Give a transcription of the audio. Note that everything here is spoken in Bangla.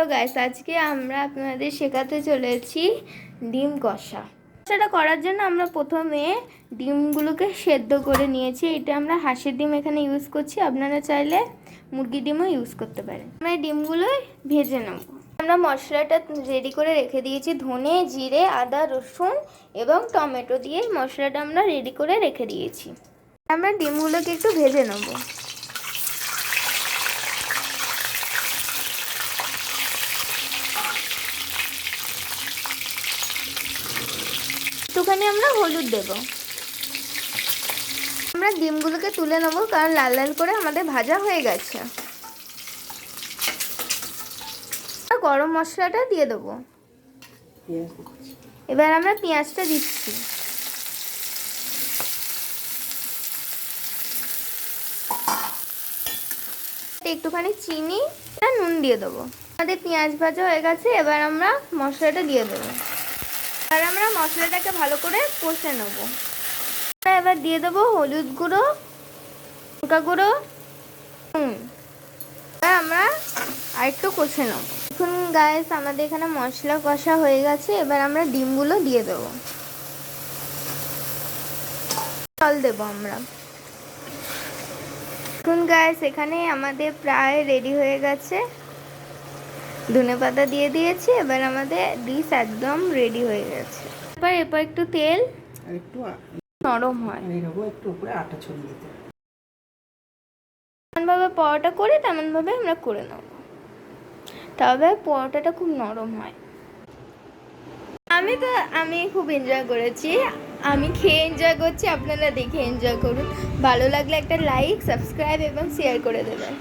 তো গাইস, আজকে আমরা আপনাদের শেখাতে চলেছি ডিম কষা। কষাটা করার জন্য আমরা প্রথমে ডিমগুলোকে সেদ্ধ করে নিয়েছি। এটা আমরা হাঁসের ডিম এখানে ইউজ করছি, আপনারা চাইলে মুরগির ডিমও ইউজ করতে পারেন। আমরা ডিমগুলো ভেজে নেব। আমরা মশলাটা রেডি করে রেখে দিয়েছি, ধনে, জিরে, আদা, রসুন এবং টমেটো দিয়ে মশলাটা আমরা রেডি করে রেখে দিয়েছি। আমরা ডিমগুলোকে একটু ভেজে নেব। একটুখানি আমরা হলুদ দেব। আমরা ডিমগুলোকে তুলে নেব, কারণ লাল লাল করে আমাদের ভাজা হয়ে গেছে। গরম মশলাটা দিয়ে দেবো। এবার আমরা পেঁয়াজটা দিচ্ছি। একটুখানি চিনি আর নুন দিয়ে দেবো। আমাদের পেঁয়াজ ভাজা হয়ে গেছে, এবার আমরা মশলাটা দিয়ে দেবো। আর আমরা মশলাটাকে ভালো করে কষে নেব। এবার দিয়ে দেবো হলুদ গুঁড়ো, লঙ্কা গুঁড়ো, নুন। এবার আমরা আরেকটু কষে নেব। এখন গাইস, আমাদের এখানে মশলা কষা হয়ে গেছে। এবার আমরা ডিমগুলো দিয়ে দেবো। জল দেবো আমরা। এখন গাইস, এখানে আমাদের প্রায় রেডি হয়ে গেছে। ধনেপাতা দিয়ে দিয়েছি। এবার আমাদের ডিশ একদম রেডি হয়ে গেছে। এরপর একটু তেল আর একটু নরম হয় একটু উপরে আটা ছড়িয়ে দিতে। যেমনভাবে পরোটা করে তেমনভাবে আমরা করে নেব, তবে পরোটাটা খুব নরম হয়। আমি খুব এনজয় করেছি। আমি খেয়ে এনজয় করছি, আপনারা দেখে এনজয় করুন। ভালো লাগলে একটা লাইক, সাবস্ক্রাইব এবং শেয়ার করে দেবেন।